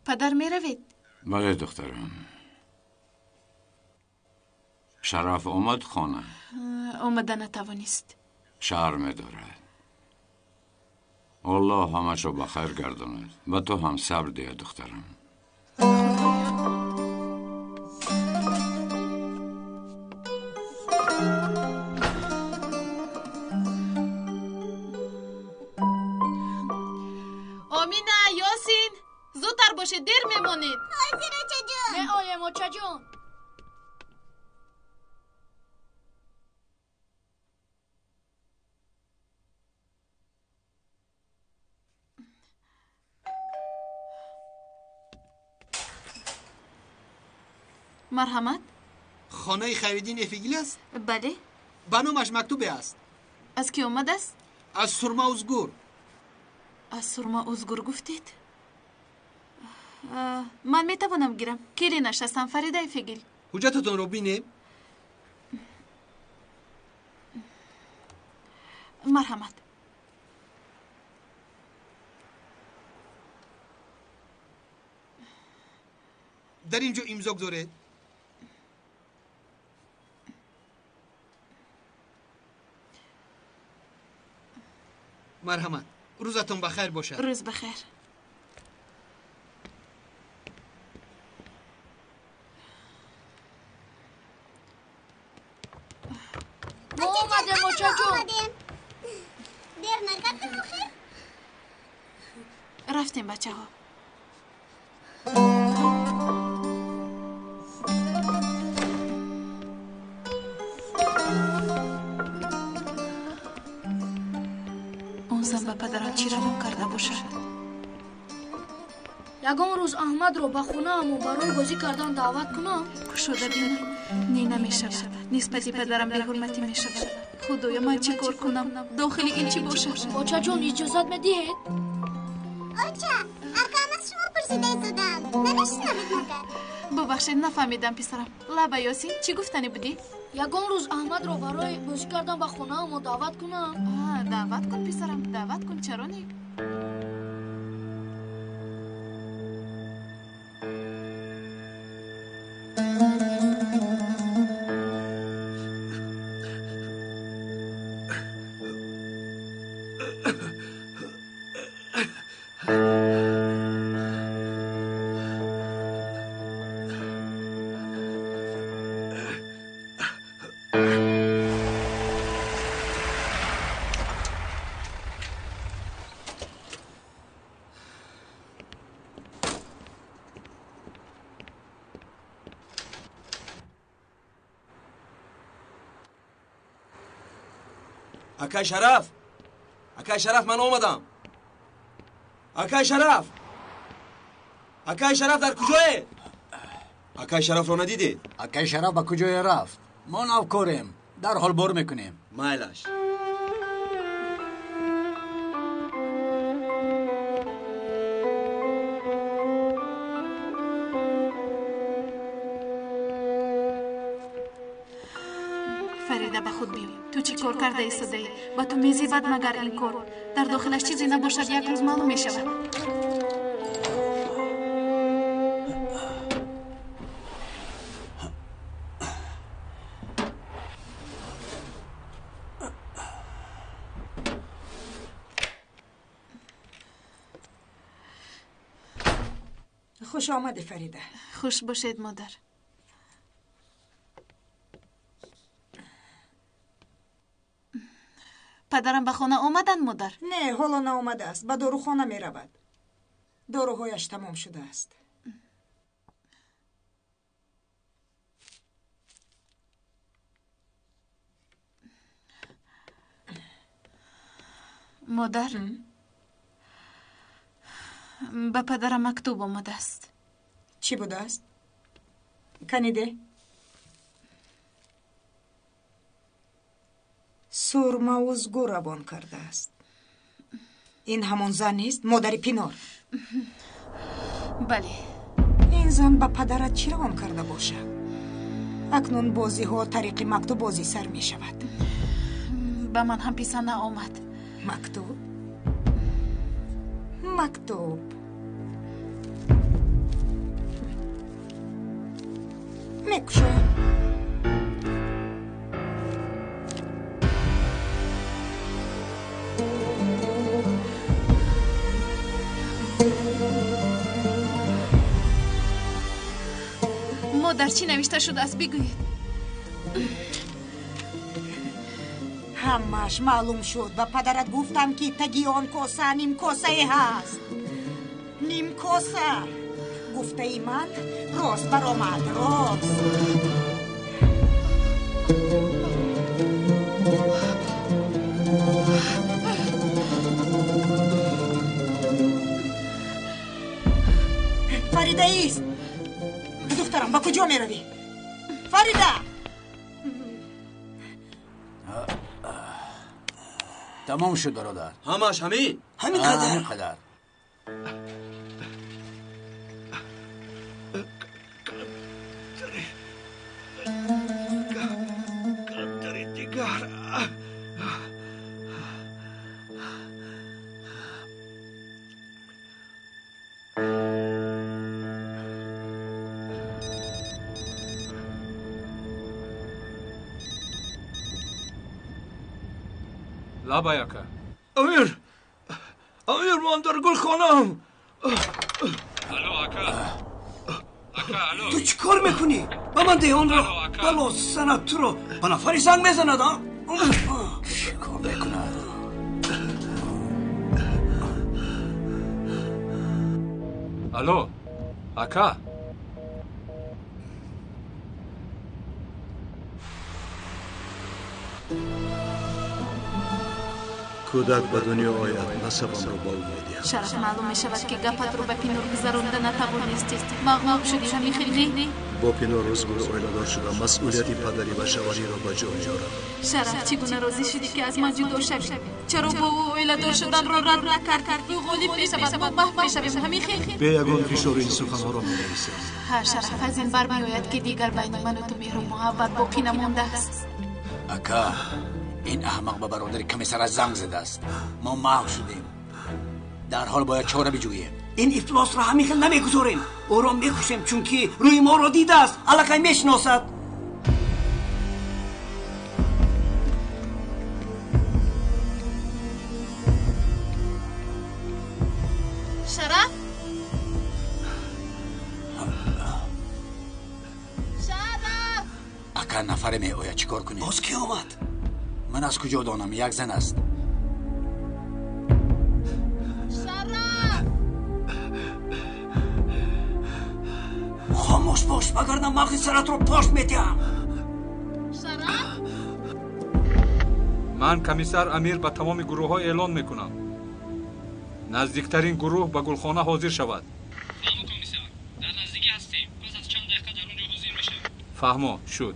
پدر می روید؟ بله دخترم. شرف اومد خانه؟ اومده نتوانست. شرم دارد. الله همه شو بخیر گرداند و تو هم صبر ده دخترم. آمینا، یاسین، زودتر باشه، دیر میمونید. حاضر آچه جون. نه آیم آچه جون. مرحمت. خانه خیریدین افیگیل است؟ بله. بنامش مکتوب است. از کی اومده است؟ از سرما ازگور. از سرما ازگور گفتید؟ من میتوانم گیرم. کلی نشستم. فریده افیگیل. حجتتون رو بینیم؟ مرحمت. در اینجا امضا گذارید. مرحمت. روزتون بخیر باشه. روز بخیر. ما اومدیم آچه جون. دیر نکردم آخه؟ رفتیم بچه ها. اون زن به پدرم چی روان کرده باشد؟ یگان روز احمد رو به خونه همو برای بازی کردن دعوت کنم. شده بینم. نی نمیشود. نسبتی پدرم به حرمتی میشود. خدایا من چی کار کنم؟ داخل این چی باشد؟ آچه جون اجازت میدید؟ آچه ارکان از شما پرسیده زدم. نمیشنمید مگر. ببخشید نفهمیدم پسرم. لبا یاسین چی گفتنی بودی؟ یگان روز احمد رو برای بازی کردن به خونه همو دعوت کنم. دعوت کن پسرم. دعوت کن. چرا نی؟ اکای شرف. اکای شرف من اومدم. اکای شرف. اکای شرف در کجایی؟ اکای شرف رو ندیدید؟ اکای شرف به کجای رفت؟ ما نوکریم. در حال بر میکنیم. مایلش. فریده به خود بیای. تو چی کار کرده ایستاده ای؟ با تو میزیبد مگر این کار؟ در داخلش چیزی نباشد یک روز معلوم میشود. خوش آمده فریده. خوش باشید مادر. پدرم به خانه آمدن مادر؟ نه حالا ناآمده است. به داروخانه می رود. داروهایش تمام شده است. مادر به پدرم مکتوب آمده است. چی بوده است؟ کنیده؟ سرما ازگو روان کرده است. این همون زن نیست؟ مادر پینار؟ بله. این زن به پدرت چی روان کرده باشه؟ اکنون بازی ها طریق مکتوب بازی سر می شود. به من هم پیسه نآمد. مکتوب؟ مکتوب میکشم. مادر چی نوشته شده است بگویید. همش معلوم شد و پدرت گفتم که تگی آن کوسه نیم کوسه هست. نیم کوسه گفته ای من راست برآمد راست. فریده ایست. دخترم با کجا می روی؟ فریده تمام شد برادر. همش همین قدر. لابا یکا امیر من در گل خانم. الو اکا الو تو چی کار میکنی؟ با من دیان را بلا سند تو رو با نفری زنگ میزند ها؟ چی کار میکند؟ الو اکا کودک به دنیا آید نسبم رو بال میدیم. شرف معلوم می شود که گپت رو به پینور گذرانده نتوانستی. مغلوب شدی همی خیلی. با پینور روزگار اویلادار شدم. مسئولیتی پدری و شوهری را به جا میارم. شرف چگونه راضی شدی که از من جدا شوی؟ چرا با او اویلادار شدن را رد نکردی؟ او غالب می شود ما محو می شویم همی خیلی. به یگان فشار این سخنها را می‌نویسم. هر شرف از این برمی آید که دیگر بین من و تو مهر و محبت باقی نمانده است. اکا این احمق به برادر کمیسر از زنگ زده است. ما محو شدیم. در حال باید چاره بجوییم. این افلاس را همیخل نمیگذاریم. او را میکشیم چون که روی ما را دیده است. الکی میشناسد. شرف؟ اکا نفر می آید چیکار کنیم؟ باز کی آمد؟ من از کجا دانم؟ یک زن است. خاموش باش وگرنه مغز سرت رو پاش میدیم. من کمیسر امیر به تمام گروه ها اعلان میکنم نزدیکترین گروه به گلخانه حاضر شود. فهمو کمیسر در نزدیکی هستیم. پس از چند دقیقه در اونجا حاضر میشه. فهمو شد.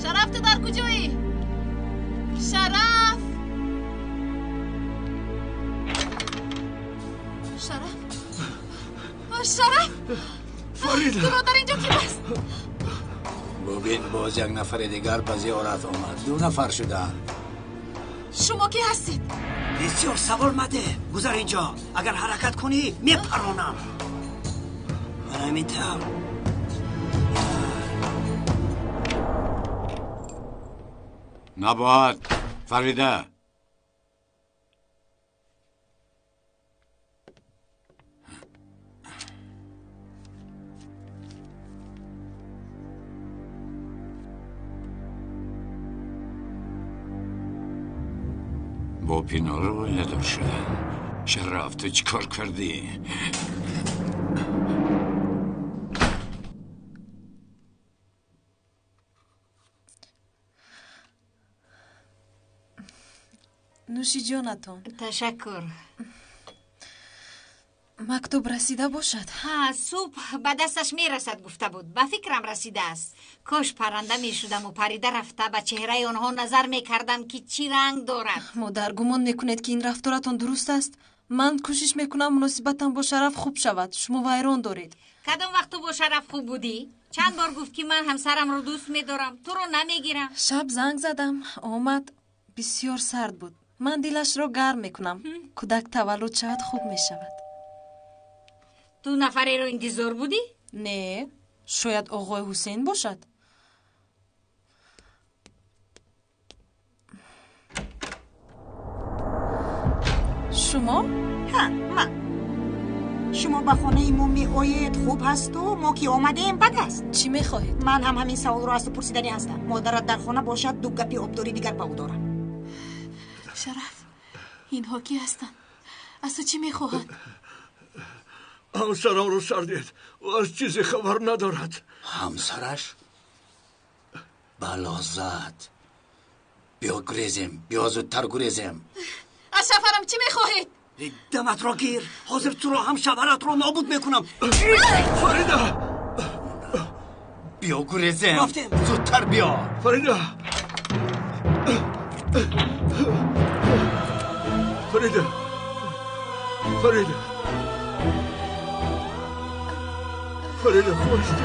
شرف تو در کجایی؟ شرف فریده تو در اینجا کی است؟ ببین باز یک نفر دیگر به زیارت آمد. 2 نفر شدن. شما کی هستید؟ بسیار سوال مده. گذر اینجا. اگر حرکت کنی میپرانم. من همین طور نباید فریده. با پینار رو ندار شده. شرف تو چی کار کردی؟ نوشی جانتان. تشکر. مکتوب رسیده باشد. ها صبح به دستش میرسد گفته بود. به فکرم رسیده است. کاش پرنده میشدم و پریده رفته به چهره آنها نظر میکردم که چی رنگ دارد. مادر گمان میکنید که این رفتارتان درست است؟ من کوشش میکنم مناسبتم با شرف خوب شود. شما ویران دارید. کدام وقت تو با شرف خوب بودی؟ چند بار گفت که من همسرم رو دوست میدارم. تو رو نمیگیرم. شب زنگ زدم آمد. بسیار سرد بود. من دلش رو گرم میکنم. کودک تولد شود خوب میشود. تو نفره رو انتظار بودی؟ نه، شاید آقای حسین باشد. شما؟ ها، من. شما به خانه ما می آیید خوب هست و ما که آمده ایم بد است. چی میخواهید؟ من هم همین سوال رو از تو پرسیدنی هستم. مادرت در خانه باشد دو گپی آبداری دیگر به او دارم. شرف، اینها کی هستند؟ از تو چی میخواهد؟ همسرم رو سردید و از چیزی خبر ندارد. همسرش؟ بلا زد. بیا گریزیم، بیا زودتر گریزیم. از سفرم چی میخواهید؟ دمت را گیر، حاضر تو رو هم شبرت رو نابود میکنم. فریده، بیا گریزیم. رفتیم. زودتر بیا. فریده، فریده، فریده، فریده خوشتی.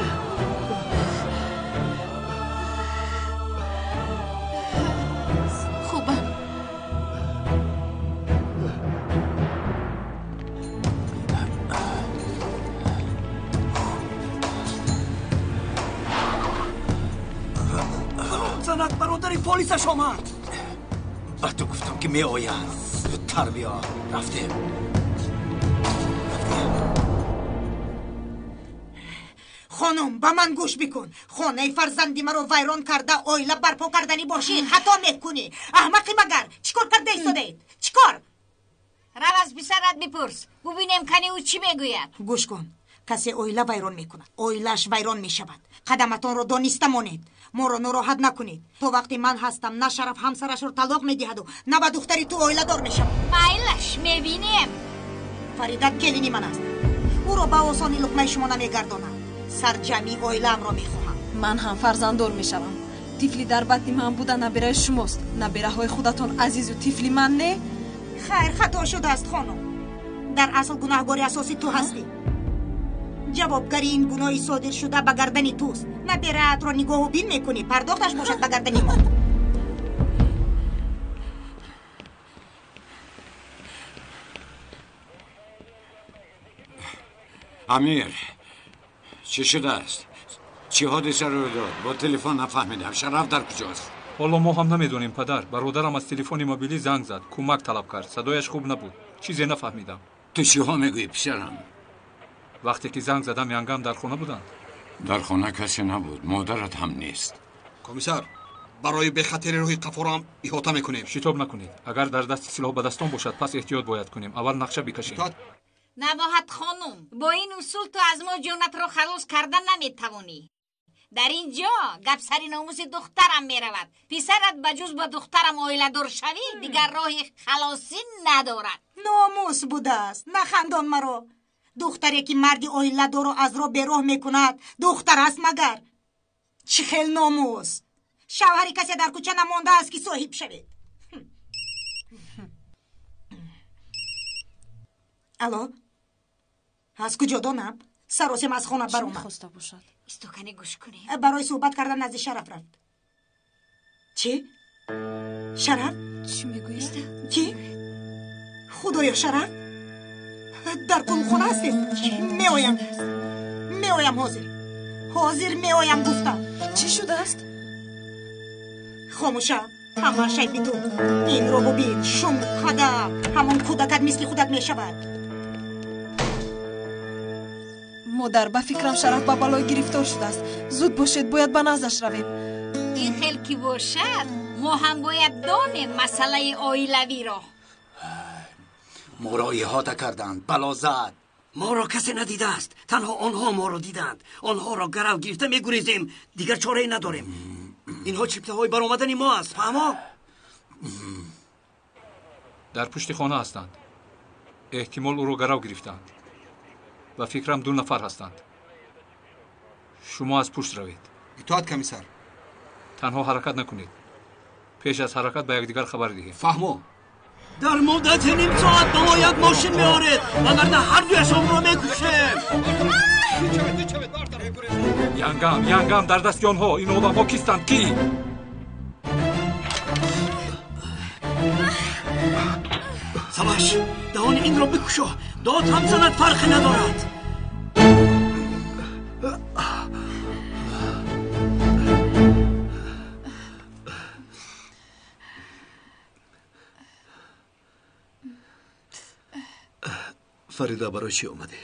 خوبم. زنت برادری پلیسش آمد. با تو گفتم که می آید. زودتر بیا. رفتیم. خانم با من گوش بکن. خانه فرزندی مرا ویران کرده آیله برپا کردنی باشید خطا میکنی. احمقی مگر چیکار کرده ایستادید؟ چیکار؟ رو از پسرت بپرس ببینیم کنی او چی میگوید. گوش کن. کسی آیله ویران میکند آیلش ویران میشود. قدمتان رو دانسته مانید. ما رو ناراحت نکنید. تو وقتی من هستم نه شرف همسرش رو طلاق میدهد و نه با دختری تو آیله دار میشم. مایلش میبینیم. فریدت گلینی من است. او رو با آسانی لقمه شما نمیگردانم. سرجمی آیله‌ام را میخواهم. من هم فرزنددار میشوم. طفلی در بطن من بوده نبیره شماست. نبیره های خودتان عزیز و طفلی من نه. خیر خطا شده است خانم. در اصل گناهکار اساسی تو هستی. جوابگری این گناهی صادر شده به گردن توست. نبیره‌ات را نگاه و بین میکنی. پرداختش باشد به گردن ما. امیر، چی شده است؟ چی حادثه رو داد؟ با تلفن نفهمیدم. شرف در کجاست؟ حالا ما هم نمیدونیم پدر. برادرم از تلفن موبیلی زنگ زد. کمک طلب کرد. صدایش خوب نبود. چیزی نفهمیدم. تو چی ها میگویی پسرم؟ وقتی که زنگ زدم یانگام در خونه بودند. در خونه کسی نبود. مادرت هم نیست. کمیسر، برای به خاطر روی قفورم احاطه میکنیم. شتاب نکنید. اگر در دست سلاح به دستان باشد پس احتیاط باید کنیم. اول نقشه بکشیم. نباید خانم. با این اصول تو از ما جونت رو خلاص کردن نمیتوانی. در اینجا گپ سری ناموس دخترم میرود. پسرت بجز با دخترم آیله دار شوی دیگر راه خلاصی ندارد. ناموس بوده است. نخندان مرا. دختری که مردی آیله دار رو از راه بیراه میکند دختر است مگر؟ چه خیل ناموس. شوهری کسی در کوچه نمانده است که صاحب شوید. الو، از کجا دانم؟ سراسیم از خانه برام خواسته باشد. استوکنی گوش کنی. برای صحبت کردن نزد شرف رفت. چی؟ شرف؟ چی میگویی؟ چی؟ خدایا شرف؟ در کدوم خونه هستید؟ میایم حاضر میایم گفتم. چی شده است؟ خاموشم. همه شای بی تو. این رو ببین. شم خدا همون کودکت مثل خودت میشود. مادر به فکرم شرف به بلای گرفتار شده است. زود باشید باید به نزدش رویم. این خیل کی باشد ما هم باید دانیم مسئله آیلوی را. ما را احاطه کردند. بلا زد. ما را کسی ندیده است. تنها آنها ما را دیدند. آنها را گرو گرفته میگریزیم. دیگر چاره نداریم. اینها چپته های برآمدن ما است. فهما؟ در پشت خانه هستند. احتمال او را گرو گرفتند. و فکرم 2 نفر هستند. شما از پشت روید. اطاعت کمیسر. تنها حرکت نکنید. پیش از حرکت به یکدیگر خبر دهید. فهمو. در مدت نیم ساعت به ما یک ماشین میارید وگرنه هر دویشان را میکشیم. یانگام در دست آنها. این آدم‌ها کیستند؟ کی؟ سواش دهان این رو بکشو. داد هم زند فرقی ندارد. فریدا برای چی اومدی؟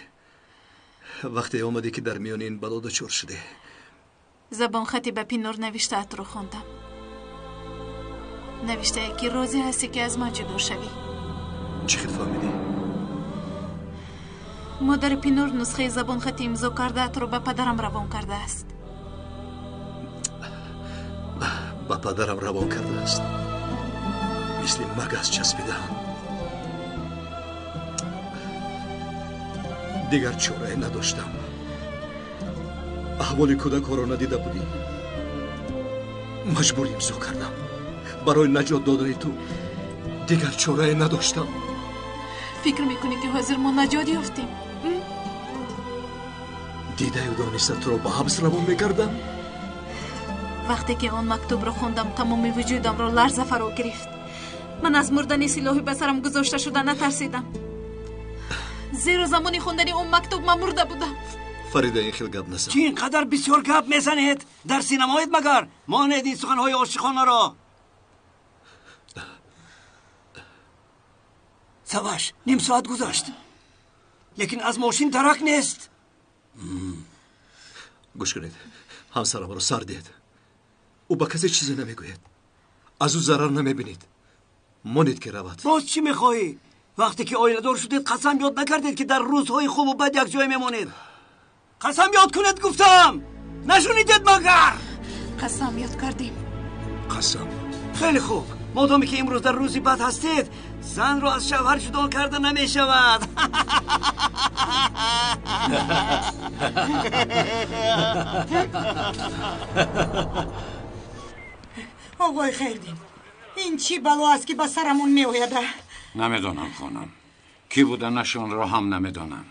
وقتی اومدی که در میان این بلا دچار شده. زبان خطی به پینور نوشته ات رو خوندم. نوشته که روزی هستی که از من جدا شوی. چی خیلی فهمیدی؟ مادر پینور نسخه زبان خطی امضا کرده ات رو به پدرم روان کرده است. به پدرم روان کرده است. مثل مگس چسبیده هم. دیگر چاره نداشتم. احوال کودک ها را ندیده بودی. مجبور امضا کردم. برای نجات دادن تو دیگر چاره نداشتم. فکر میکنی که حاضر ما نجات یافتیم؟ دیده و دانست تو را به حبس روان میکردم. وقتی که آن مکتوب را خوندم تمام وجودم را لرزه فرا گرفت. من از مردن سلاحی به سرم گذاشته شده نترسیدم. زیرا زمانی خوندن اون مکتوب من مرده بودم. فریده این خیلی گپ نزن. چی اینقدر بسیار گپ میزنید؟ در سینمایید مگر؟ مانید این سخنهای عاشقانه را. سواش نیم ساعت گذشت لیکن از ماشین ترک نیست. گوش کنید. همسرم رو سر دید. او با کسی چیزی نمیگوید. از او ضرر نمیبینید. مانید که رود. باز چی میخواهی؟ وقتی که آیله دار شدید قسم یاد نکردید که در روزهای خوب و بد یک جای میمونید. قسم یاد کنید گفتم. نشونیدید مگر؟ قسم یاد کردیم. قسم. خیلی خوب. مادامی که امروز در روزی بد هستید زن رو از شوهر جدا کرده نمی شود. آقای خیردین این چی بلا است که به سرمون می آیده؟ نمیدونم خانم. کی بودنشون رو هم نمیدونم.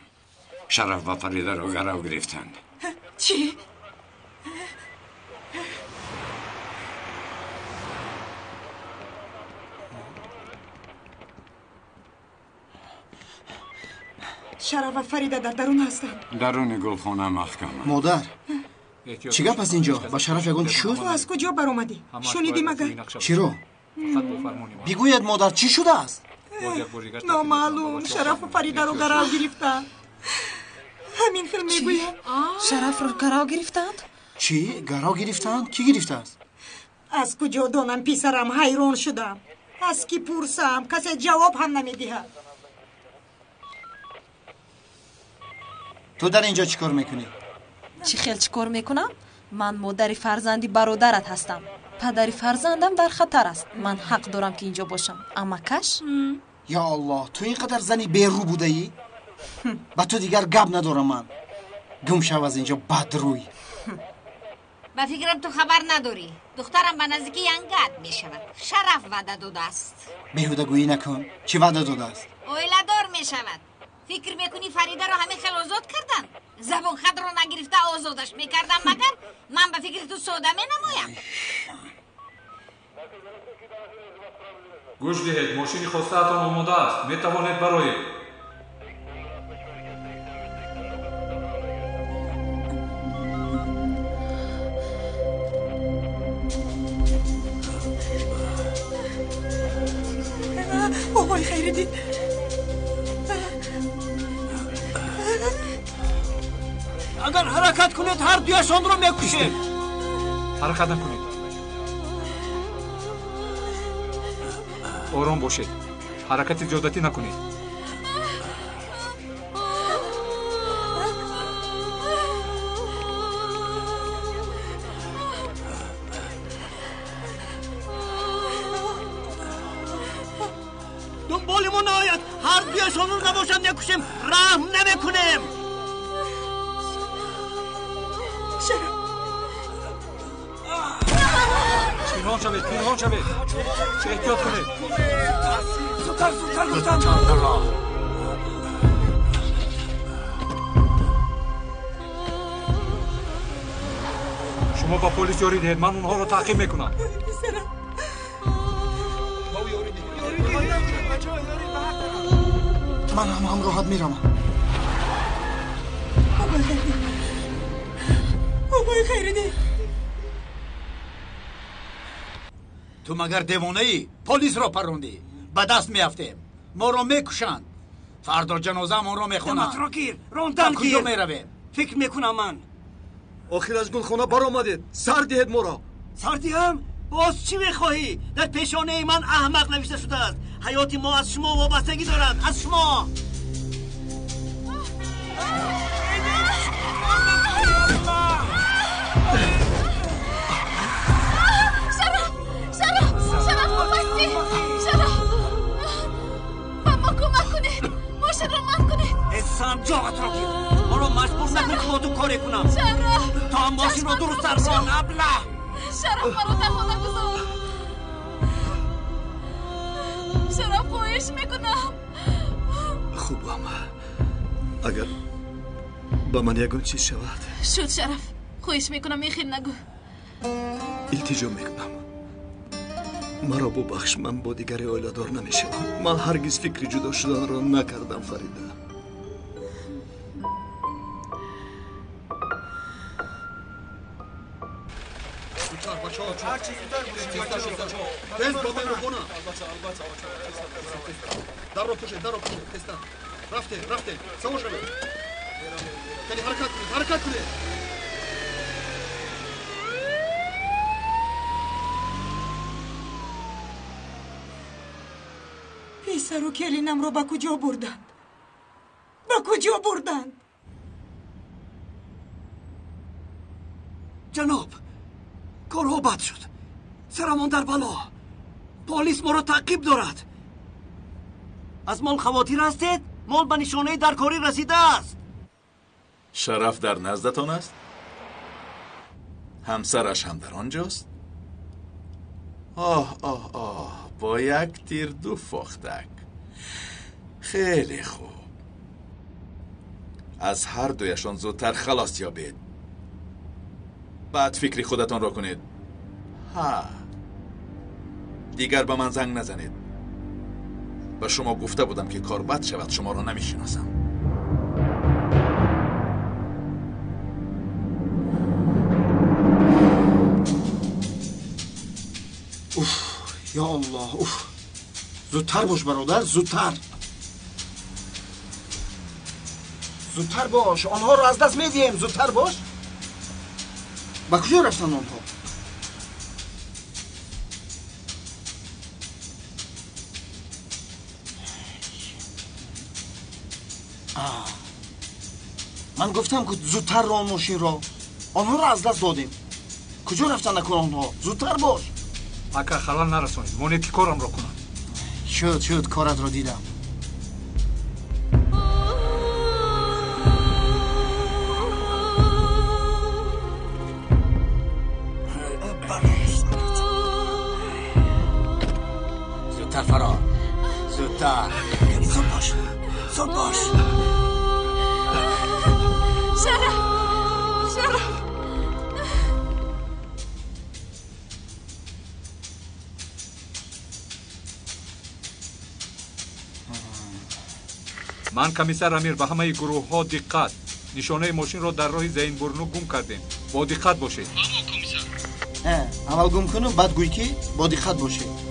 شرف و فریده رو گرو گرفتند. چی؟ شرف و فریده در درون هستند. درون گلخانه محکم. مادر چی گپ است اینجا؟ با شرف یگان چی شد؟ تو از کجا بر اومدی؟ شنیدی مگر؟ چی رو؟ بگوید مادر چی شده است؟ نامعلوم. شرف و فریده رو گرو گرفتند. همین خیلی میگویم. شرف رو گرو گرفتند؟ چی؟ گرو گرفتند؟ کی گرفته است؟ از کجا دانم پیسرم حیران شدم. از کی پرسم کسی جواب هم نمیدهد. تو در اینجا چی کار میکنی؟ چی خیلی چی کار میکنم؟ من مادر فرزندی برادرت هستم. پدر فرزندم در خطر است. من حق دارم که اینجا باشم. اما کش؟ یا الله تو اینقدر زنی بیرو بوده ای؟ با تو دیگر گپ ندارم من. گم شو از اینجا بدروی. با فکرم تو خبر نداری. دخترم به نزدیکی ینگت می شود. شرف وعده داده است. بیهوده گویی نکن. چی وعده داده است؟ اویله‌دار می شود. فکر میکنی فریده رو همه خیلی آزاد کردن؟ زبان خط رو نگرفته آزادش میکردم مگر؟ من به فکر تو سوده می نمایم. گوش دهید ماشین خواسته‌تان آماده است. میتوانید برایید. آقای خیردین اگر حرکت کنید هر دویشان رو میکشید. حرکت نکنید. آرام باشید. حرکت زیادتی نکنید. دنبالمون آید. هر دویشان رو نباشم نکشیم. رحم نمیکنیم. پنهان شوید. پنهان شوید. احتیاط کنید. زودتر گفتم. شما با پلیس یاری دهید. من اونها رو تعقیب میکنم. من هم همراهت میروم. آقای خیرینی تو مگر دیوانه ای؟ پلیس را پروندی، به دست میافتیم، ما را میکشند، فردا جنازه ما را میخونند. دمت را گیر، راندن گیر. کجا میرویم؟ فکر میکنم من آخر از گلخانه برآمدید، سر دهید ما را. سر دهم؟ باز چی میخواهی؟ در پیشانه من احمق نوشته شده است حیات ما از شما وابستگی دارد، از شما. سم جاغت را گیر، ما را مجبور نکن که با تو کاری کنم. تا هم ماشین را درست تر کن. ابله شرف مرا تنها نگذار. شرف خواهش میکنم. خوبم اگر با من یگون چیز شود. شد شرف، خواهش میکنم این خیل نگو. التجا میکنم مرا ببخش، من با دیگری اویلادار نمیشم. من هرگز فکر جدا شدن را نکردم فریده. در رو پوشید، در رو پوشید. رفته سوا شده. یعنی حرکت کنید. پسر و کلینم رو به کجا بردند؟ جناب، کارها بد شد، سرمان در بلا. پلیس ما را تعقیب دارد. از مال خواطر هستید؟ مال به نشانه درکاری رسیده است. شرف در نزدتان است؟ همسرش هم در آنجاست؟ آه با یک تیر دو فاختک. خیلی خوب، از هر دویشان زودتر خلاص یابید. بعد فکری خودتان را کنید. دیگر به من زنگ نزنید. به شما گفته بودم که کار بد شود، شما را نمیشناسم. یا الله، زودتر باش برادر، زودتر باش. آنها رو از دست میدیم. زودتر باش. با کجا رفتن آنها؟ من گفتم که زودتر ران ماشین را. آنها را از دست دادیم. کجا رفتن نکن آنها؟ زودتر باش. اکا خلال نرسونید، مونید که کارم را کنم. شد کارت را دیدم. زودتر فرار، زودتر. زود باش. شرف من کمیسر امیر به همه گروه ها دقت. نشانه ماشین را در راه زین برنو گم کردیم. با دقت باشید. اول گم کنم بعد گوی که با دقت باشید.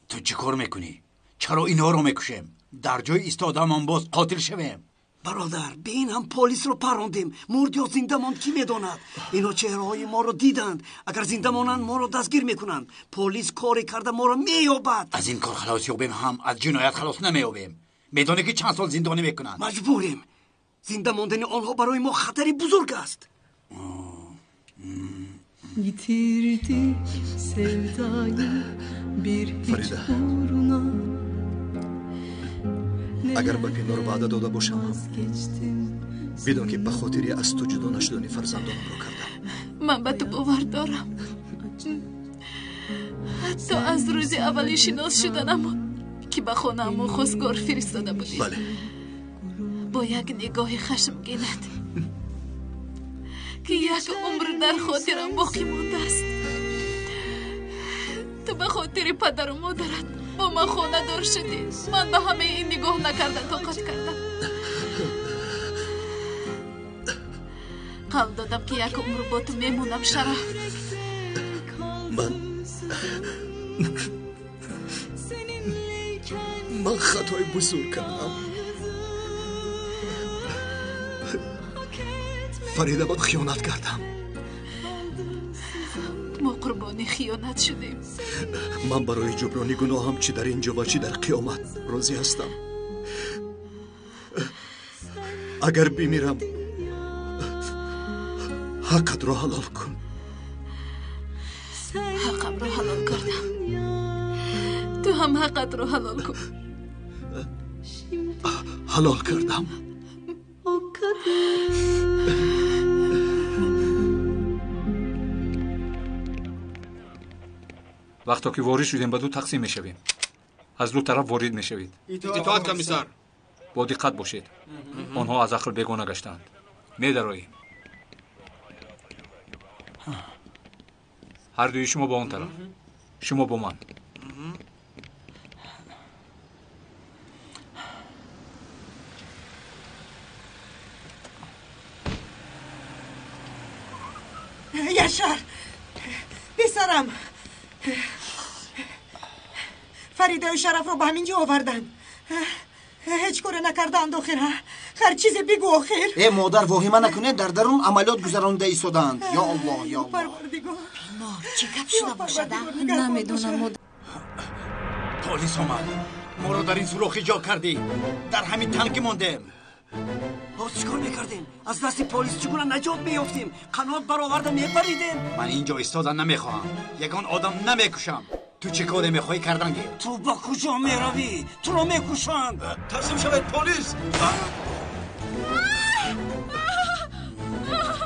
تو چی کار میکنی؟ چرا اینا رو میکشیم؟ در جای ایستادمان باز قاتل شویم. برادر، به این هم پلیس رو پروندیم. مرد یا زنده ماند کی میداند؟ اینا چهره‌های ما رو دیدند. اگر زنده مانند ما رو دستگیر میکنند. پلیس کاری کرده ما رو مییابد. از این کار خلاص یابیم هم از جنایت خلاص نمییابیم. میدانی که چند سال زندانی میکنند. مجبوریم. زنده ماندن آنها برای ما خطری بزرگ است. Yitirdik sevdayı bir hiç uğruna. اگر به پینار وعده داده باشم بدون که به خاطری از تو جدا نشدن فرزندانم رو کردم. من به تو باور دارم. حتی از روز اولی شناس شدنم که به خانه‌ام خواستگار فرستاده بودی. بله. با یک نگاه خشمگینت که یک عمر در خاطرم باقی مانده است. تو به خاطر پدر و مادرت با من خانه دار شدی. من به همه این نگاه نکردن طاقت کردم. قول دادم که یک عمر با تو میمونم شرف. من خطای بزرگ کردم. فریده با خیانت کردم. ما قربانی خیانت شدیم. من برای جبرانی گناهم چی در اینجا و چی در قیامت راضی هستم. اگر بمیرم حقت رو حلال کن. حقم رو حلال کردم. تو هم حقت رو حلال کن. حلال کردم. وقتا که وارد شدیم به دو تقسیم میشویم. از دو طرف وارد میشوید. اطاعت کمیسر. با دقت باشید. آنها از عقل بیگانه گشتند. می‌دراییم. هر دوی شما با اون طرف. شما با من. یاشار پسرم، فریده و شرف رو به همینجا آوردن. هیچ کاری نکردند آخر. هر چیزی بگو آخر. ای مادر واهمه نکنه، در درون عملیات گذرانده ایستادند. یا الله یا الله. پروردگار چه گپ شده باشد؟ نمیدونم مادر. پلیس آمد. ما رو در این سوراخی جا کردی. در همین تنگی موندیم. باز چیکار میکردیم؟ از دست پلیس چگونه نجات میافتیم؟ قنات برآورده میپریدیم. من اینجا ایستادن نمیخواهم. یگان آدم نمیکشم. تو چه کاری میخوای کردن گیر؟ تو با کجا میروی؟ تو رو میکشند. تسلیم شوید پلیس.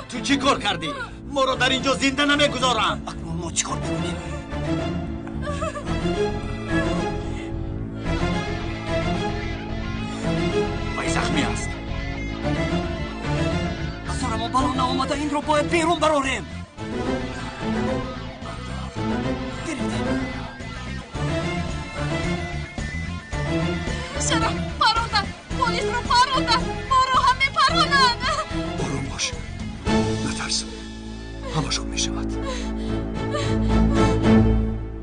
تو چی کار کردی؟ ما رو در اینجا زنده نمیگذارن. اکنون ما چیکار بکنیم؟ وای زخمی است. از سر ما بالا نامده، این رو باید بیرون براریم. شرف پراندن. پلیس رو پراندن. ما رو هم میپرانند. آروم باش. نترس. همش خوب میشود.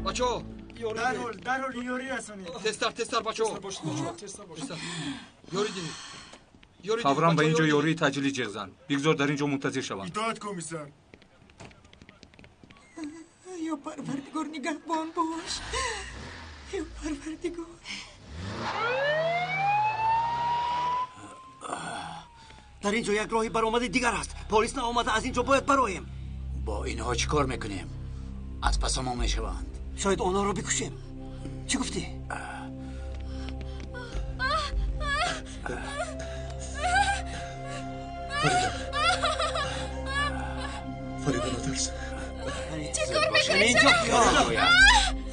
بچه‌ها در حال یاری رسانید. تستر بچه‌ها. یاری دید. فوراً به اینجا یاری تجلی جغزن. بگذار در اینجا منتظر شوند. اطاعت کمیسر. یا پروردگار نگهبان باش. یا پروردگار. در اینجا یک راهی برآمده دیگر است. پلیس نآمده، از اینجا باید براییم. با اینها چی کار میکنیم؟ از پس ما میشوند. شاید آنها رو بکشیم. چی گفتی؟ فریده نترس. چی کار میکنی اینجا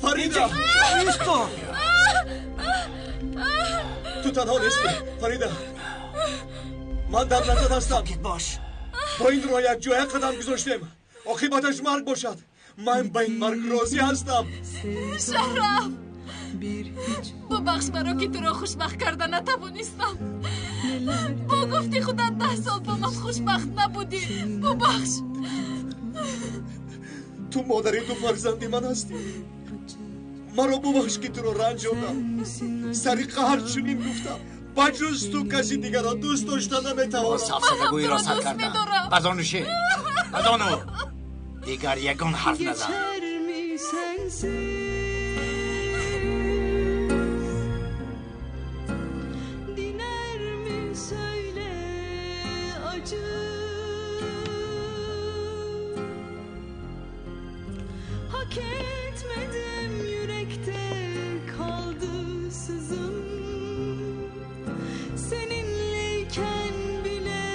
فریده ایستا. تو تنها نیستی فریده. من در نزد هستم. ساکت باش. با این راه یک جای قدم گذاشتیم. عاقبتش مرگ باشد. من به این مرگ راضی هستم. شرف ببخش برا که تو را خوشبخت کردن نتوانستم. با گفتی خودت 10 سال با من خوشبخت نبودی. ببخش. تو مادری تو فرزندی من هستی. مرا ببخش که تو را رنجاندم. سری قهر چنین گفتم. بجز تو کسی دیگر را دوست داشتن نمیتوانم. سفسطه‌گویی را سر کردن. بزانوشی بزانو. دیگر یگان حرف نزن. Hak etmedim, yürekte kaldı sızım. Seninleyken bile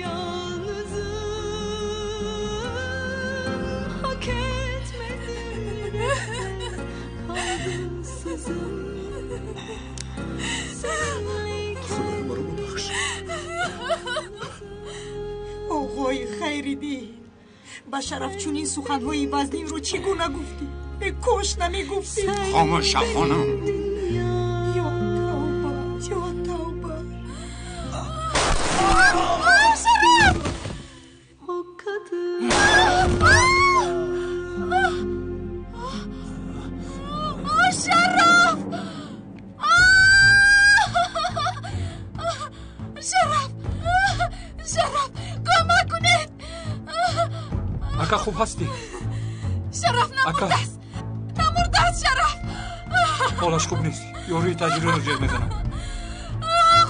yalnızım. Hak etmedim, kaldı sızım. Seninleyken خدای ما رو ببخش. оғой хайридӣ ба шараф чунин суханҳои вазнинро чӣ гуна гуфтӣ? кош намегуфтӣ. خاموشا خانم. ё тавба, ё тавба. شرف شرف کمک کنید. اکا خوب هستی؟ شرف نمرده است. نمرده است شرف. حالش خوب نیست. یوروی تجری رو جر میزنم.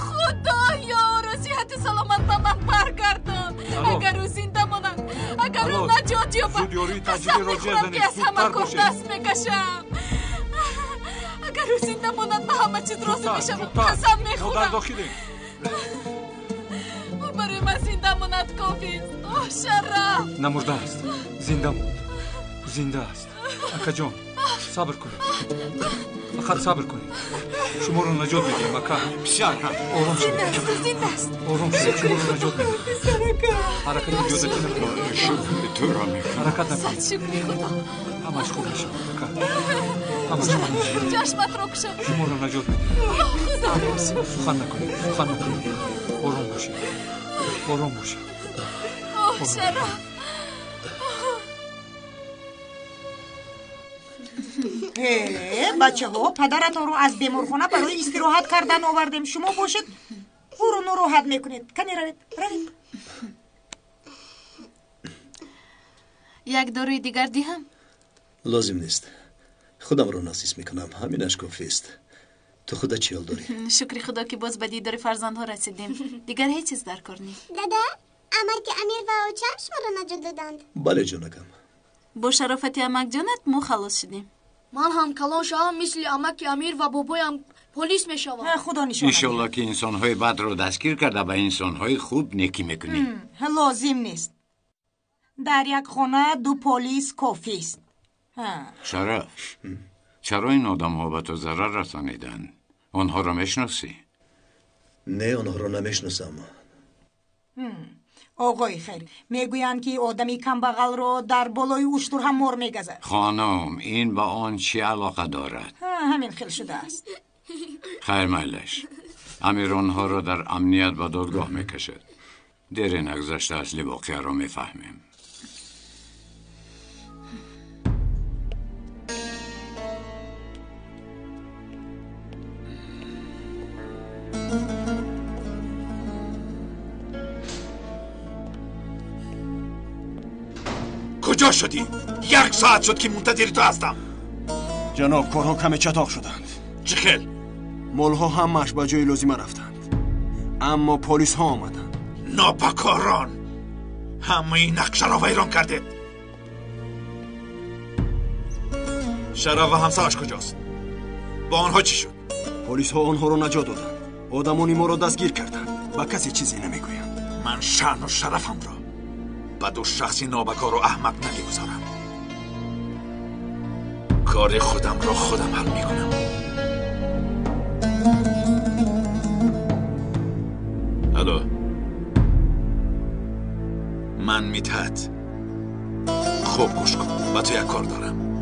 خدایا رو صحت سلامت به من برگردان. اگر او زنده ماند، اگر او نجات یابد، زود یوروی تجری رو جر زنید. زودتر باشه. دست میکشم. اگر او زنده ماند به همه چیز راضی میشم. قسم میخورم. برای من زنده ماند کافی است. اوه شرف. نمرده است. زنده موند. زنده است. اکا جان صبر کنید. فقط صبر کنید. شما رو نجات میدیم اکا. شرف آرام شدید. زنده است. آرام شدید. شما رو نجات میدیم. حرکت یادتی نکنید. تو را میکنم. حرکت نکنید. شکری خدا. همش خوب میشه اکا. همش خوب میشه. چشمت رو کشم. شما رو نجات میدیم. خدا سخن نکنید. سخن نکنید. آرام باشید. آرام باشید. اوه شرف. бачаҳо падаратонро аз беморхона барои истироҳат кардан овардем. шумо бошед ӯро нороҳат мекунед. кане равед. як дорои дигар диҳам? лозим нест. худамро насис мекунам. ҳаминаш кофист. ту худа чӣ ҳол дорӣ? шукри худо ки боз ба дидори фарзандҳо расидем. дигар ҳеҷ чиз даркор нест. дада амаки амир ва очам шуморо наҷот доданд. бале ҷонакам. бо шарофати амакҷонат мо халос шудем. من هم کلان شوم مثل عمک امیر و بابایم پلیس میشوم. خدا نشانه. انشالله که انسان‌های بد رو دستگیر کرده و انسان‌های خوب نیکی میکنی. لازم نیست. در یک خانه دو پلیس کافی است. شرف چرا این آدم‌ها به تو ضرر رسانیدن؟ آنها را میشناسی؟ نه آنها را نمیشناسم. آقای خیر میگویند که آدمی کمبغلро در بالای اشتر هم مار میگذارد. خانم این با آن چی علاقه دارد؟ همین خیل شده است. خیر میلش امیر آنها را در امنیت به دادگاه میکشد. دیر نگذشته اصلی واقعه را میفهمیم. کجا شدی؟ 1 ساعت شد که منتظر تو هستم. جناب کارها کمی چتاق شدند. چه خیل؟ مولها همش به جای لازمه رفتند. اما پلیس ها آمدند. ناپاکاران همه این نقشه را ویران کردید. شرف و همسرش کجاست؟ با آنها چی شد؟ پلیس ها آنها را نجات دادند. آدمانی ما را دستگیر کردند. با کسی چیزی نمیگویند. من شأن و شرفم را به دو شخصی نابکار و احمق نمیگذارم. کار خودم را خودم حل میکنم. الو من میتهت خوب گوش کن با تو یک کار دارم.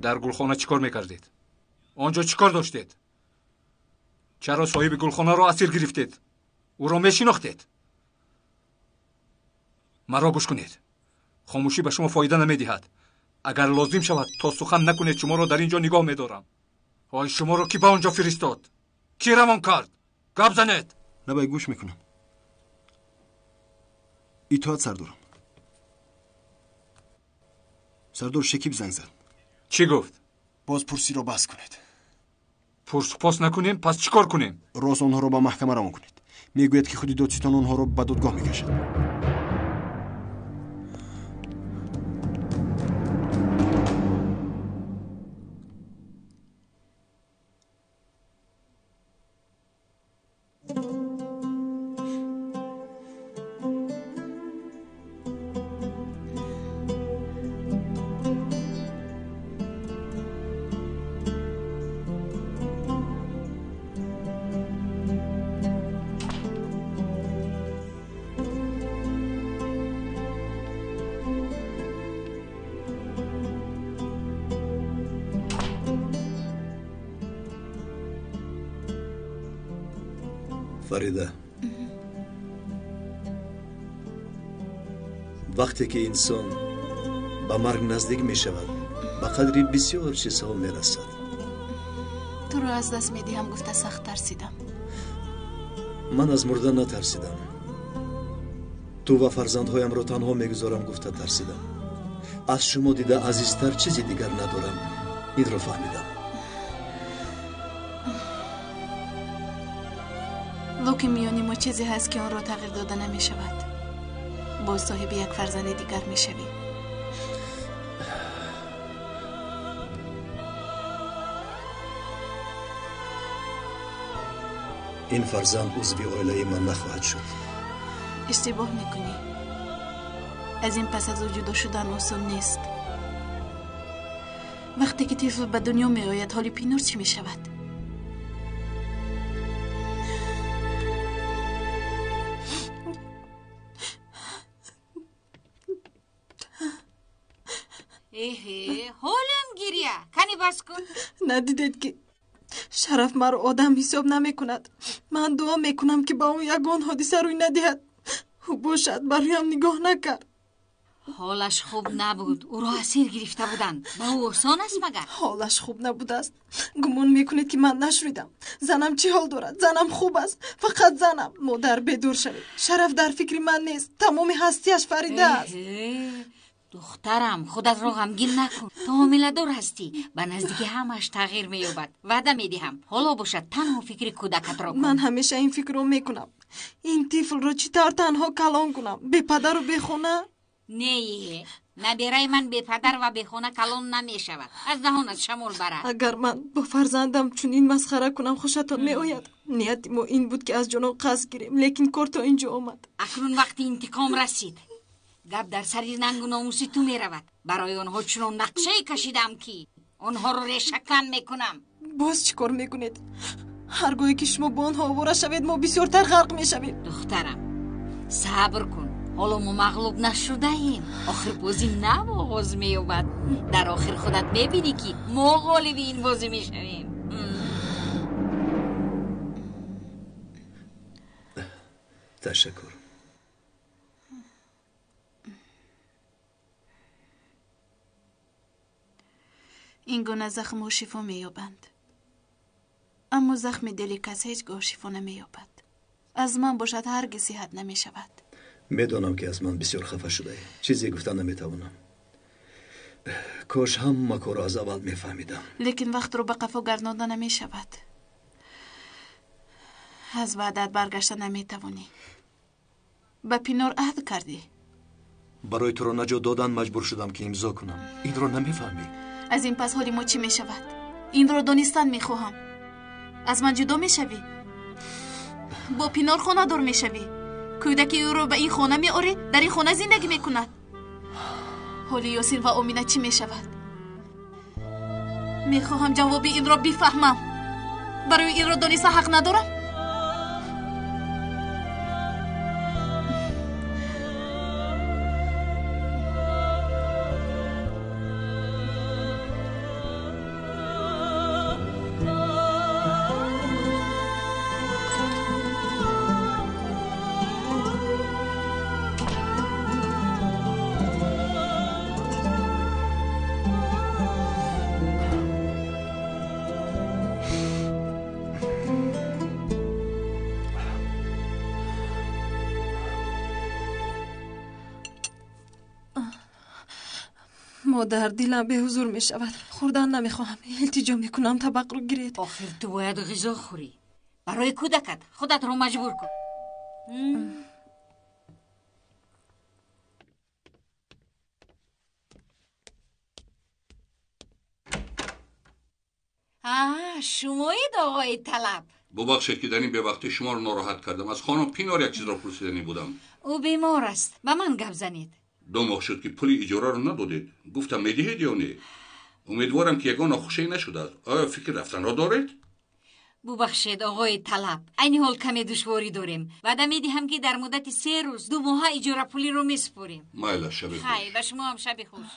در گلخانه چیکار میکردید؟ آنجا چیکار داشتید؟ چرا صاحب گلخانه را اسیر گرفتید؟ او را میشناختید؟ مرا گوش کنید. خاموشی به شما فایده نمیدهد. اگر لازم شود تا سخن نکنید شما را در اینجا نگاه میدارم. های شما را کی به آنجا فرستاد؟ کی روان کرد؟ گپ زنید. نباید گوش میکنم. ایتوات سردارم. سردار شکیب زنگ زد. چی گفت؟ بازپرسی را بس کنید. پرسپاس نکنیم پس چیکار کنیم؟ راست آنها را به محکمه روان کنید. میگوید که خودی دادستان آنها را به دادگاه میکشد. фарида вақте ки инсон ба марг наздик мешавад ба қадри бисёр чизҳо мерасад. туро аз даст медиҳам гуфта сахт тарсидам. ман аз мурдан натарсидам. ту ва фарзандҳоямро танҳо мегузорам гуфта тарсидам. аз шумо дида азизтар чизи дигар надорам. инро фаҳмидам. локин миёни мо чизе ҳаст ки онро тағйир дода намешавад. боз соҳиби як фарзанди дигар мешавӣ. ин фарзанд узви оилаи ман нахоҳад шуд. иштибоҳ мекунӣ. аз ин пас аз ӯ ҷудо шудан осон нест. вақте ки тифл ба дунё меояд ҳоли пинур чӣ мешавад? ҳолам гирия кани бас кун. надидед ки шараф маро одам ҳисоб намекунад. ман дуо мекунам ки ба он ягон ҳодиса рӯй надиҳад. ӯ бошад ба рӯям нигоҳ накард. ҳолаш хуб набуд. ӯро асир гирифта буданд. ба ӯ осон аст магар? ҳолаш хуб набудааст. гумон мекунед ки ман нашнидам. занам чӣ ҳол дорад? занам хуб аст. фақат занам. модар бедур шавед. шараф дар фикри ман нест. тамоми ҳастияш фарида аст. духтарам худатро ғамгин накун. то ҳомиладор ҳастӣ. ба наздики ҳамаш тағйир меёбад. ваъда медиҳам ҳоло бошад танҳо фикри кӯдакатро кун. ман ҳамеша ин фикрро мекунам. ин тифлро чӣ тавр танҳо калон кунам? бепадару бехона? не набераи ман бепадар ва бехона калон намешавад. аз даҳонат шамол барад. агар ман бо фарзандам чунин масхара кунам хушатон меояд? нияти мо ин буд ки аз ҷонон қасд гирем, лекин кор то ин ҷо омад. акнун вақти интиқом расид. гап дар сари нангу номуси ту меравад. барои онҳо чунон нақшае кашидам ки онҳоро решакан мекунам. боз чӣ кор мекунед? ҳар гоҳе ки шумо бо онҳо овора шавед мо бисёртар ғарқ мешавем. духтарам сабр кун. ҳоло мо мағлуб нашудаем. охир бозӣ нав оғоз меёбад. дар охир худат мебинӣ ки мо ғолиби ин бозӣ мешавем. ташаккур. ин гуна захмҳо шифо меёбанд. аммо захми дили кас ҳеҷ гоҳ шифо намеёбад. аз ман бошад ҳаргиз сиҳат намешавад. медонам ки аз ман бисёр хафа шудаӣ. чизе гуфта наметавонам. кош ҳама корро аз аввал мефаҳмидам. лекин вақтро ба қафо гарнода намешавад. аз ваъдат баргашта наметавонӣ. ба пинор аҳд кардӣ. барои туро наҷот додан маҷбур шудам ки имзо кунам. инро намефаҳмӣ. аз ин пас ҳоли мо чӣ мешавад? инро донистан мехоҳам. аз ман ҷудо мешавӣ? бо пинор хонадор мешавӣ? кӯдаки ӯро ба ин хона меорӣ? дар ин хона зиндагӣ мекунад? ҳоли ёсир ва омина чӣ мешавад? мехоҳам ҷавоби инро бифаҳмам. барои инро дониста ҳақ надорам? модар дилам беҳузур мешавад. хӯрдан намехоҳам. илтиҷо мекунам табақро гиред. охир ту бояд ғизо хӯрӣ. барои кӯдакат худатро маҷбур кун. шумоед оғои талаб. бубахшед ки дар ин бевақтӣ шуморо нороҳат кардам. аз хонум пинор як чизро пурсидани будам. ӯ бемор аст. ба ман гап занед. 2 моҳ шуд ки пули иҷораро надодед. гуфтам медиҳед ё не? умедворам ки ягона хушае нашудааст. оё фикр рафтанро доред? бубахшед оғои талаб. айни ҳол каме душворӣ дорем. ваъда медиҳам ки дар муддати 3 рӯз 2 моҳа иҷора пулиро месупорем. майла шаби хуш. хай ба шумо ҳам шаби хуш.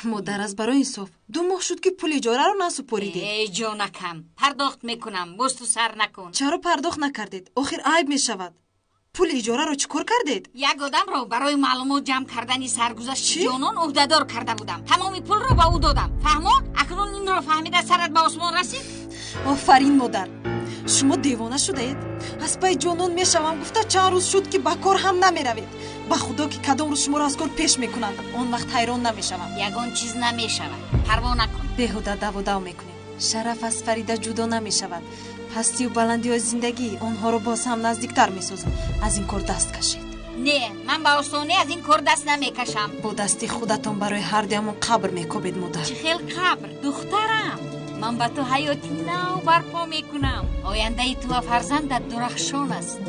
модар аз барои инсоф 2 моҳ шуд ки пули иҷораро насупоридед. эй ҷонакам, пардохт мекунам, боз ту сар накун. чаро пардохт накардед? охир айб мешавад. пули иҷораро чӣ кор кардед? як одамро барои маълумот ҷамъ кардани саргузашти ҷонон уҳдадор карда будам. тамоми пулро ба ӯ додам. фаҳмо? акнун инро фаҳмида сарат ба осмон расид? офарин модар, шумо девона шудаед? аз пай ҷонон мешавам гуфта чанд рӯз шуд ки ба кор ҳам намеравед. ба худо ки кадом рӯз шуморо аз кор пеш мекунанд, он вақт ҳайрон намешавам. ягон чиз намешавад, парво накун. беҳуда даводав мекунем. шараф аз фарида ҷудо намешавад. пастию баландиҳои зиндагӣ онҳоро боз ҳам наздиктар месозад. аз ин кор даст кашед. не, ман ба осонӣ аз ин кор даст намекашам. бо дасти худатон барои ҳардуямон қабр мекобед модар. чӣ хел қабр? духтарам, ман ба ту ҳаёти нав барпо мекунам. ояндаи ту ва фарзандат дурахшон аст.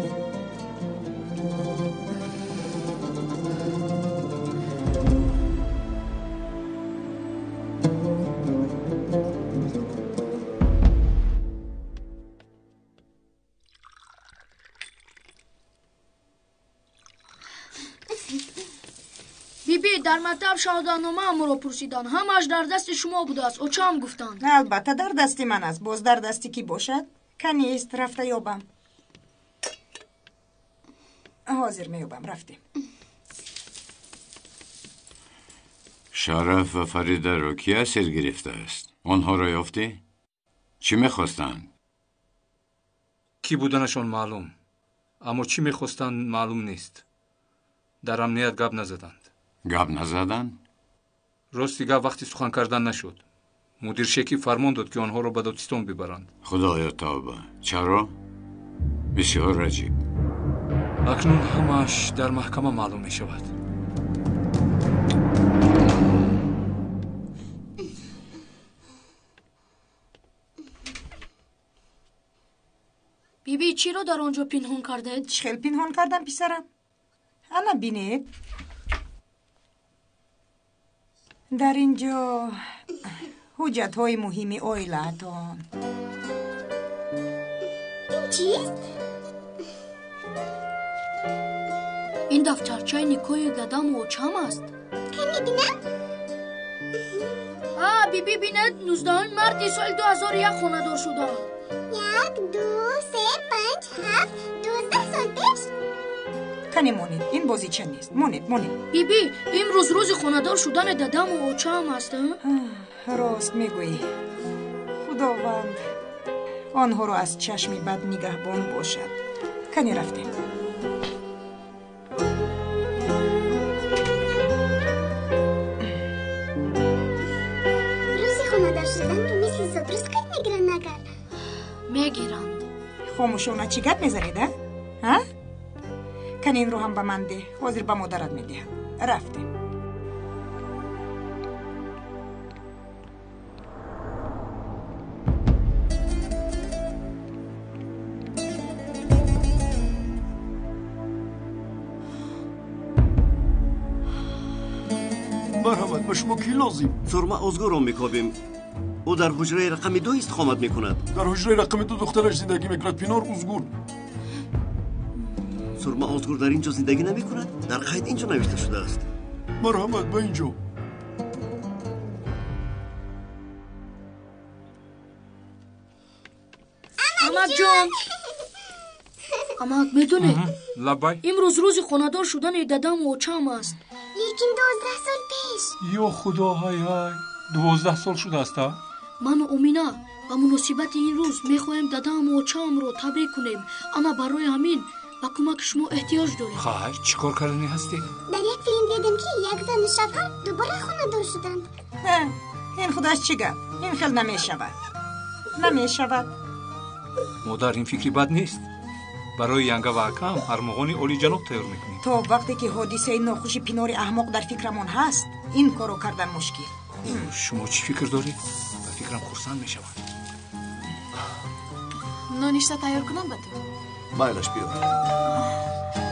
бибӣ дар мактаб шаҳодатномаамро пурсидан. ҳамааш дар дасти шумо будааст. очаам гуфтанд. албатта дар дасти ман аст. боз дар дасти кӣ бошад? канист рафта ёбам. ҳозир меёбам. рафтем. шараф ва фаридаро ки асир гирифтааст? онҳоро ёфтӣ? чӣ мехостанд? ки буданашон маълум, аммо чӣ мехостанд маълум нест. дар амният гап назаданд. гап назаданд? рости гап вақти сухан кардан нашуд. мудир шекиб фармон дод ки онҳоро ба додистон бибаранд. худоё тавба. чаро? бисёр аҷиб. акнун ҳамааш дар маҳкама маълум мешавад. бибӣ чиро дар он ҷо пинҳон кардед? чӣ хел пинҳон кардам писарам? ана бинед, дар ин ҷо ҳуҷҷатҳои муҳими оилаатон. ин чист? ин дафтарчаи никоҳи дадаму очам аст. ки мебинам? бибӣ бинед, 19 марти соли 2001 хонадор шудам. 1 2 3 5 7 12 сол пеш? кане монед, ин бозича нест. монед. бибӣ, имрӯз рӯзи хонадор шудани дадаму очаам аст. рост мегӯӣ. худованд онҳоро аз чашми бад нигаҳбон бошад. кане рафтем. рӯзи хонадор шуданро мисли содрӯз қайд мегиранд магар? мегиранд. хомӯшона чӣ гап мезанед? кане инро ҳам ба ман деҳ. ҳозир ба модарат медиҳам. рафтем. марҳамат, ба шумо кӣ лозим? сурма озгурро мекобем. ӯ дар ҳуҷраи рақами 2 истиқомат мекунад. дар ҳуҷраи рақами 2 духтараш зиндагӣ мекунад. пинор узгур. сурма озгур дар ин ҷо зиндагӣ намекунад? дар қайд ин ҷо навишта шудааст. марҳамат, ба ин ҷо. амакҷон, амак медонед? лаббай. имрӯз рӯзи хонадор шудани дадаму очаам аст. лекин 12 сол пеш. ё худо, ҳай 12 сол шудааст. ману омина ба муносибати ин рӯз мехоҳем дадаму очаамро табрик кунем. ана барои ҳамин ба кӯмаки шумо эҳтиёҷ дорем. хайр, чӣ кор кардани ҳастӣ? дар як филм дидем ки як зану шавҳар дубора хонадор шуданд. ин худаш чӣ гап? ин хел намешавад. модар, ин фикри бад нест. барои янга ва акам армоғони олиҷаноб тайёр мекунем. то вақте ки ҳодисаи нохуши пинори аҳмоқ дар фикрамон ҳаст, ин корро кардан мушкил. шумо чӣ фикр доред? ба фикрам хурсанд мешавад. ноништа тайёр кунам ба ту? майлаш биёр.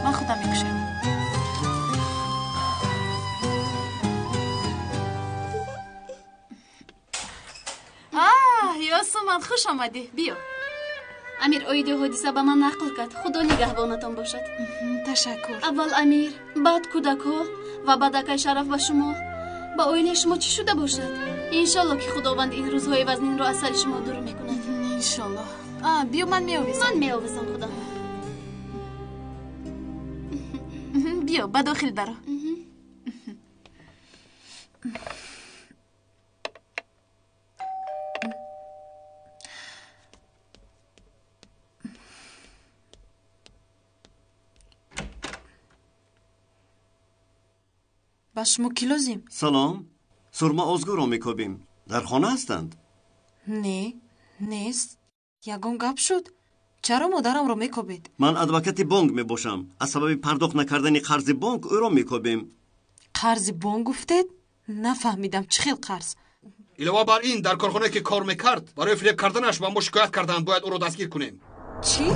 ман худам мекушам. ёсуман, хуш омадӣ. биё. амир оиди ҳодиса ба ман нақл кард. худо нигаҳбонатон бошад. ташаккур. аввал амир, баъд кӯдакҳо ва баъд акай Шараф ба шумо. با اویله شما چی شده باشد؟ انشالله که خداوند این روزهای وزنین رو از سر شما دور میکند. انشالله. بیا من میآویزم. من میآویزم خدا. بیا به داخل درا. با شما کلوزیم. سلام. سرما آزگو را میکوبیم. در خانه هستند؟ نه نیست. یگان گپ شد. چرا مادرم را میکوبید؟ من ادوکت بانک میباشم. از سبب پرداخت نکردن قرض بانک او را میکوبیم. قرض بانک گفتید؟ نفهمیدم چه خیل قرض؟ علاوه بر این در کارخانه که کار میکرد برای فریب کردنش با ما شکایت کردند باید او را دستگیر کنیم. چی؟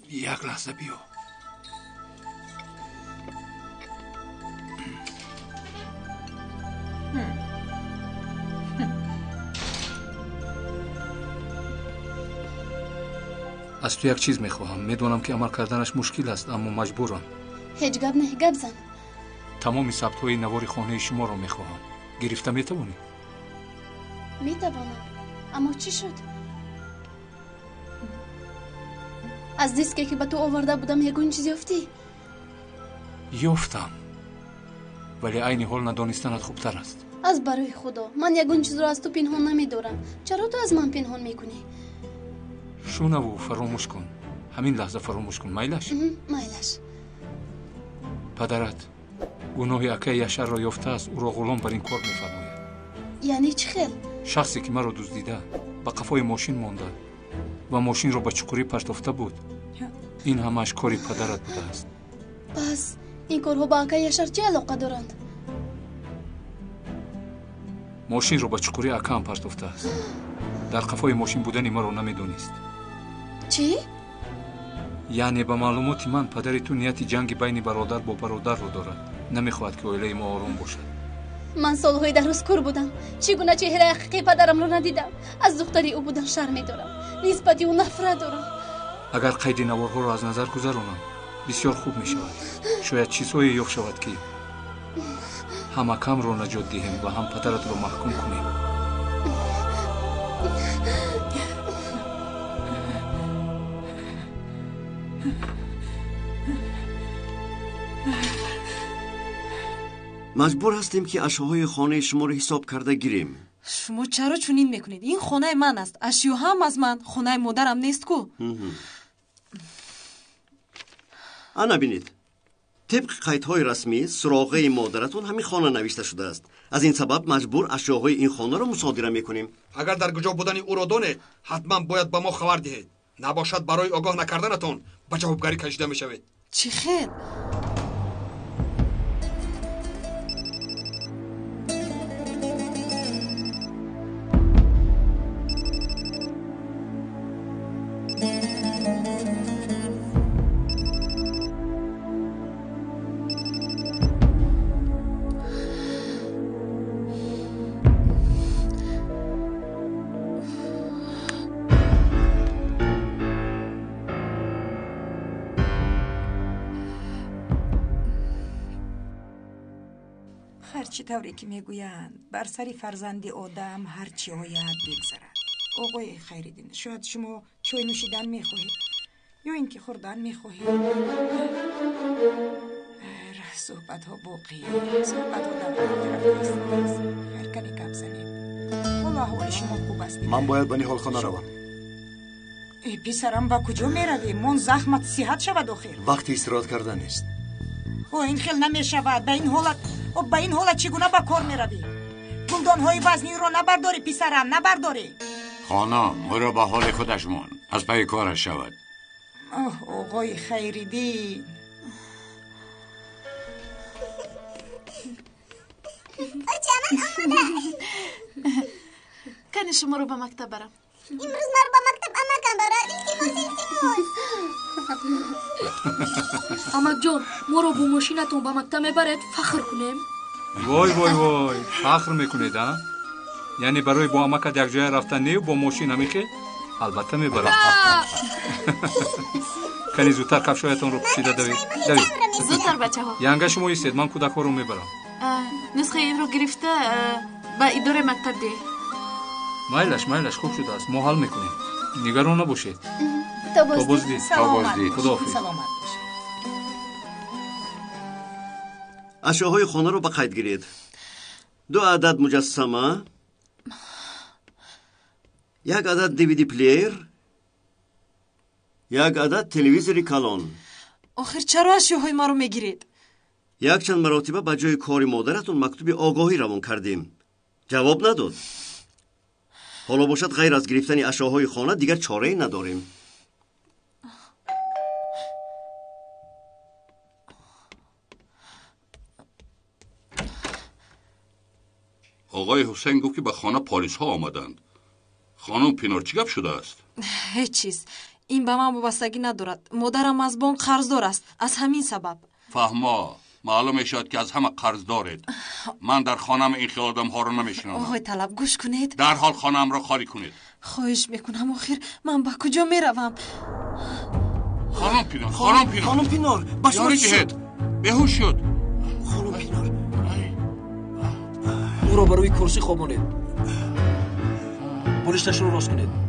یک لحظه بیا. از تو یک چیز میخواهم. میدونم که عمل کردنش مشکل است اما مجبورم. هیچ گپ نه، گپ زن. تمام ثبت‌های نوار خانه شما رو میخواهم. گرفته میتوانی؟ میتوانم. اما چی شد؟ از دیسکی که به تو آورده بودم یگون چیز یافتی؟ یافتم. ولی عین حال ندانستنت خوبتر است. از برای خدا من یگون چیز رو از تو پنهان نمیدارم. چرا تو از من پنهان میکنی؟ شونو فراموش کن. همین لحظه فراموش کن. میلش؟ میلش. پدرت گناه اکای یشر را یافته است. او را غلام بر این کار میفرماید. یعنی چه خیل؟ شخصی که مرا دزدیده به قفای ماشین مانده و ماشین را به چکوری پرتافته بود. این همش کاری پدرت بوده است. پس این کارها با اکای یشر چه علاقه دارند؟ ماشین را به چکوری اکا هم پرتافته است. در قفای ماشین بودن مرا نمیدونست. چی؟ یعنی به معلومات من پدر تو نیت جنگ بین برادر با برادر رو دارد. نمیخواهد که عائله ما آرام باشد. من سالهای در روز کور بودم. چگونه چهره حقیقی پدرم رو ندیدم. از دختری او بودن شرم می‌دارم. نسبتی او نفرت دارم. اگر قید نوارها را از نظر گذرانم بسیار خوب می شود. شاید چیزهایی یافت شود که هم اکم را نجات دهیم و هم پدرت را محکوم کنیم. مجبور هستیم که اشیاءهای خانه شما رو حساب کرده گیریم. شما چرا چنین میکنید؟ این خانه من است. اشیا هم از من. خانه مادرم نیست کو؟ انا بینید. طبق قیدهای رسمی سراغه مادرتون همین خانه نوشته شده است. از این سبب مجبور اشیاءهای این خانه رو مصادره میکنیم. اگر در کجا بودن او را دانید حتما باید به ما خبر دهید. نباشد برای آگاه نکردنتان به جوابگری کشیده میشوید. چی خیر؟ هرچی طوری که میگویند بر سری فرزندی آدم هرچی آید بگذرد. آقای خیریدین، شاید شما چای نوشیدن میخواهید یا اینکه خوردن میخواهید. صحبت ها باقیه. صحبت ها در طرف نیست. خیر کنی کم زنیم. والله احوال شما خوب است. من باید به نهال خانه روم. ای پسرم با کجا میروی؟ من زحمت صحت شود آخر. وقت استراحت کردن است. این خیل نمیشود. به این حالت چگونه با کار میروی؟ گلدان های وزنی رو نبرداری پسرم، نبرداری. خانم او را به حال خودش مان. از پای کارش شود. آقای خیریدین. کنی شما رو به مکتب برم. امروز مرا به مکتب امکان دارد. التماس. امک جان ما رو با ماشینتون به مکتب میبرید فخر کنیم. وای وای وای فخر میکنید ها؟ یعنی برای با امکت یک جای رفتن نیو با ماشین نمیخه؟ البته میبرم کنی زودتر کفشایتون رو پوشیده دوید زودتر بچه ها ینگه شما ایستید من کودک ها رو میبرم نسخه این رو گرفته به اداره مکتب ده مایلش خوب شده است ما حل میکنیم نگران نباشید تا بازدید خداحافظ اشیاهای خانه رو به قید گیرید 2 عدد مجسمه 1 عدد دیویدی پلیر 1 عدد تلویزیوری کلان آخر چرا اشیاهای ما رو میگیرید؟ یک چند مراتبه به جای کاری مادرتون مکتوب آگاهی روان کردیم جواب نداد حالا باشد غیر از گرفتن اشیاهای خانه دیگر چاره‌ای نداریم آقای حسین گفت که به خانه پلیس ها آمدند خانم پینار چی گپ شده است؟ هیچ چیز این به من وابستگی ندارد مادرم از بانک قرضدار است از همین سبب فهما معلوم میشد که از همه قرض دارید من در خانم این خیال آدم ها رو نمیشنم آقای طلب گوش کنید در حال خانم را خالی کنید خواهش میکنم آخر من به کجا میروم خانم پینار یاری جهت بهوش شد خانم پینار او را بروی کرسی خوابانید بالشتش رو راست کنید